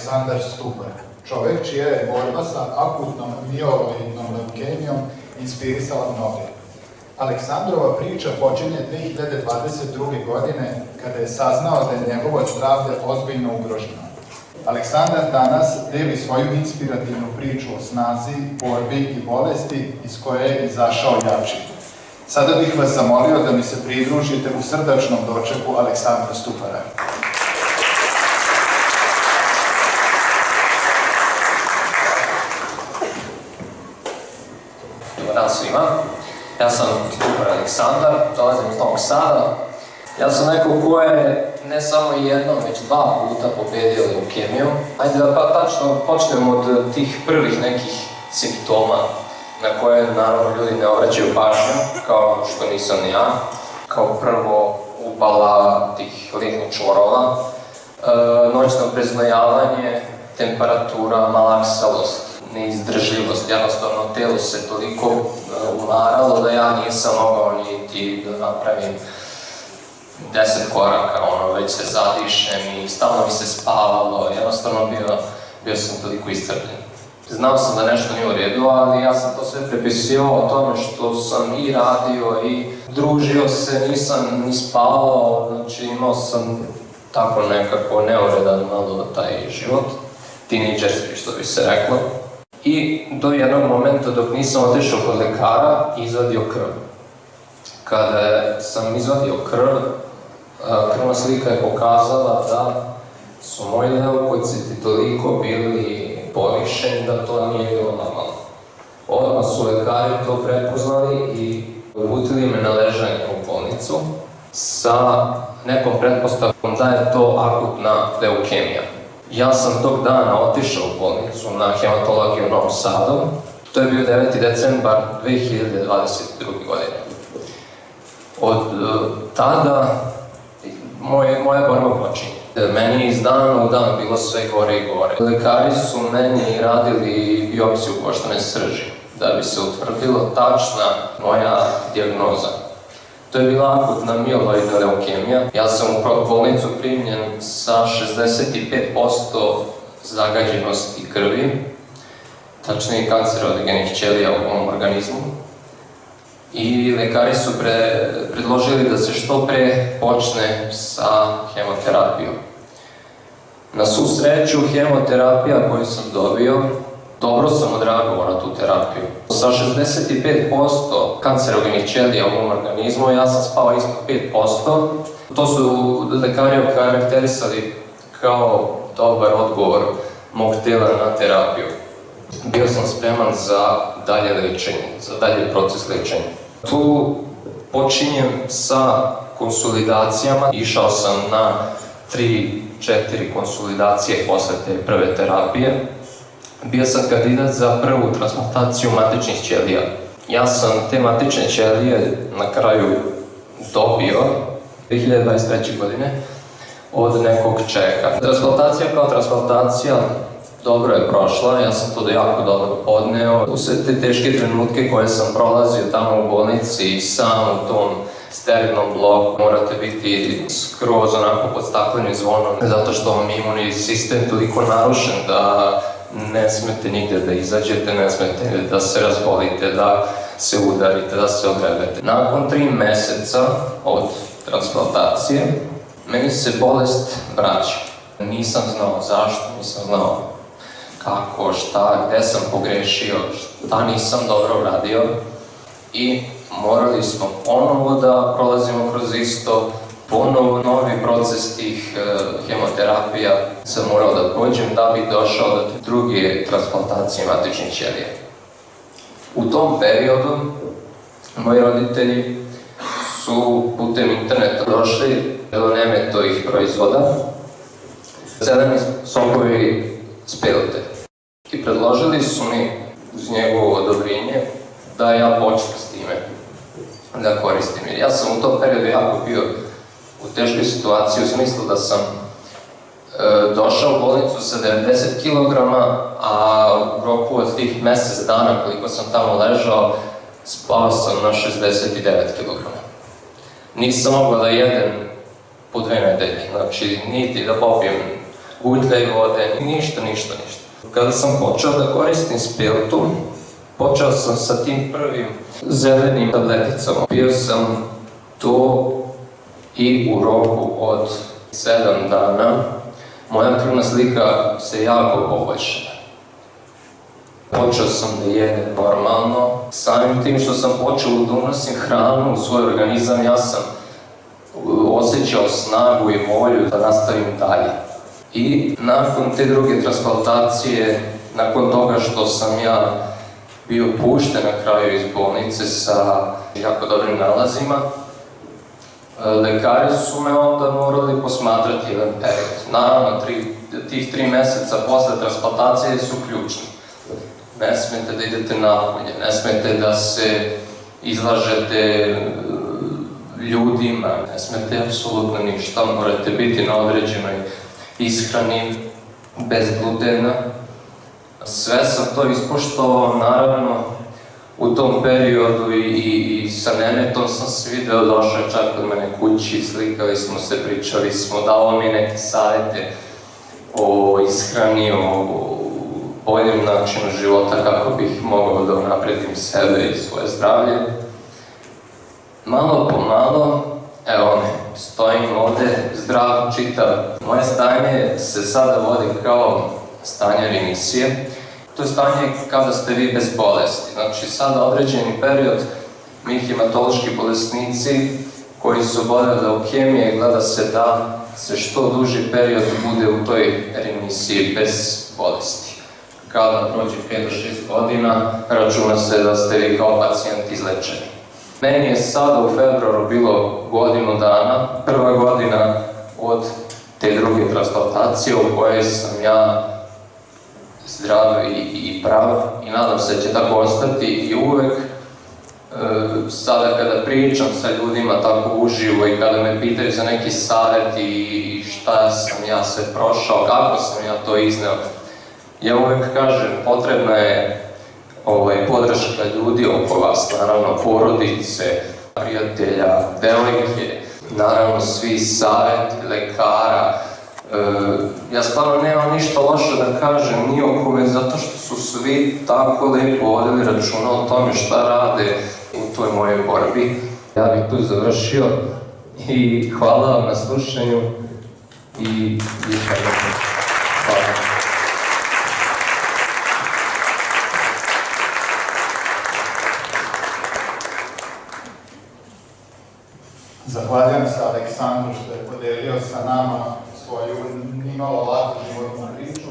Aleksandar Stupar, čovek čija je borba sa akutnom mieloidnom leukemijom inspirisala mnoge. Aleksandrova priča počinje 2022. godine kada je saznao da je njegovo zdravlje ozbiljno ugroženo. Aleksandar danas deli svoju inspirativnu priču o snazi, borbi i bolesti iz koje je izašao jači. Sada bih vas zamolio da mi se pridružite u srdačnom dočeku Aleksandra Stupara. Dobar dan svima. Ja sam Stupar Aleksandar, dolazim iz Novog Sada. Ja sam neko ko je ne samo jednom, već 2 puta pobedio leukemiju. Ajde da pa tačno počnemo od tih prvih nekih simptoma na koje naravno ljudi ne obraćaju pažnju, kao što nisam ni ja. Kao prvo upala tih ličnih čvorova, noćno preznojavanje, temperatura, malaksalost, neizdržljivost. Jednostavno, telo se toliko umaralo da ja nisam mogao niti da napravim 10 koraka, već se zadišem i stalno mi se spavalo, jednostavno bio sam toliko iscrpljen. Znao sam da nešto nije u redu, ali ja sam to sve prepisivao o tome što sam i radio i družio se, nisam ni spavao, znači imao sam tako nekako neuredan malo taj život, tinejdžerski što bi se reklo. I do jednog momenta dok nisam otišao kod lekara i izvadio krv. Kada sam izvadio krv, krvna slika je pokazala da su moji leukociti toliko bili povišeni da to nije bilo normalno. Odmah su lekari to prepoznali i uputili me na ležanje u bolnicu sa nekom pretpostavkom da je to akutna leukemija. Ja sam tog dana otišao u bolnicu na hematologiju u Novom Sadu. To je bio 9. decembar 2022. godine. Od tada moja borba počinje. Meni je iz dana u dan bilo sve gore i gore. Lekari su meni radili biopsiju koštane srži da bi se utvrdilo tačna moja dijagnoza. To je bila akutna mieloidna leukemija. Ja sam u bolnicu primljen sa 65% zagađenosti krvi, tačnije kancerogenih ćelija u mom organizmu. I lekari su predložili da se što pre počne sa hemoterapijom. Na svu sreću, hemoterapija koju sam dobio, dobro sam odreagovao na tu terapiju. Sa 65% kancerogenih ćelija u mom organizmu, ja sam spao ispod 5%. To su lekari okarakterisali kao dobar odgovor mog tela na terapiju. Bio sam spreman za dalje lečenje, za dalje proces lečenja. Tu počinjem sa konsolidacijama. Išao sam na 3-4 konsolidacije posle te prve terapije. Bio sam kandidat za prvu transplantaciju matičnih ćelija. Ja sam te matične ćelije na kraju dobio 2023. godine od nekog Čeha. Transplantacija kao transplantacija dobro je prošla, ja sam to jako dobro podneo. U sve te teške trenutke koje sam prolazio tamo u bolnici i sam u tom sterilnom bloku, morate biti skroz onako pod staklenim zvonom, zato što vam je imunni sistem toliko narušen da ne smete nigde da izađete, ne smete da se razbolite, da se udarite, da se ogrebete. Nakon 3 meseca od transplantacije, meni se bolest vraća. Nisam znao zašto, nisam znao kako, šta, gde sam pogrešio, šta nisam dobro uradio i morali smo ponovo da prolazimo kroz isto, ponovo novi proces tih hemoterapija sam morao da prođem da bi došao do druge transplantacije matičnih ćelija. U tom periodu moji roditelji su putem interneta došli do Nemetovih proizvoda, zeleni sokovi spelte. I predložili su mi uz njegovo odobrenje da ja počnem s time da koristim. Jer ja sam u tom periodu jako bio u teškoj situaciji u smislu da sam došao u bolnicu sa 90 kg, a u roku od tih mesec dana koliko sam tamo ležao, spao sam na 69 kg. Nisam mogao da jedem po 2 nedelje, znači niti da popijem gutlja i vode, ništa. Kada sam počeo da koristim spirtu, počeo sam sa tim prvim zelenim tableticama. Pio sam to i u roku od 7 dana moja krvna slika se jako poboljšala. Počeo sam da jedem normalno. Samim tim što sam počeo da unosim hranu u svoj organizam, ja sam osjećao snagu i volju da nastavim dalje. I nakon te druge transplantacije, nakon toga što sam ja bio pušten na kraju iz bolnice sa jako dobrim nalazima, lekari su me onda morali posmatrati jedan period. Naravno, tih 3 meseca posle transplantacije su ključni. Ne smete da idete napolje, ne smete da se izlažete ljudima, ne smete apsolutno ništa, morate biti na određenoj ishrani, bez glutena. Sve sam to ispoštovao, naravno, u tom periodu i sa Nenetom sam se video, došao čak od mene kući, slikali smo se, pričali smo, dao mi neke savjete o ishrani, o boljem načinu života, kako bih mogao da unapredim sebe i svoje zdravlje. Malo po malo, evo me, stojim ovde, zdrav, čitav. Moje stanje se sada vodi kao stanje remisije. To je stanje kada ste vi bez bolesti. Znači, sada određeni period, mi hematološki bolesnici koji su oboljeli od leukemije, gleda se da se što duži period bude u toj remisiji bez bolesti. Kada prođe 5 do 6 godina, računa se da ste vi kao pacijent izlečeni. Meni je sada u februaru bilo godinu dana, prva godina od te druge transplantacije u kojoj sam ja zdrav i prav i nadam se da će tako ostati i uvek sada kada pričam sa ljudima tako uživo i kada me pitaju za neki savjet i šta sam ja sve prošao, kako sam ja to izneo, ja uvek kažem potrebna je podrška ljudi oko vas, naravno porodice, prijatelja, devojke, naravno svi savjeti, lekara. Ja stvarno nemam ništa loše da kažem ni o kome, zato što su svi tako lepo vodili računa o tome šta rade u toj mojoj borbi. Ja bih tu završio i hvala vam na slušanju i hvala. Zahvaljujem se Aleksandru što je podelio sa nama svoju nimalo laku životnu priču.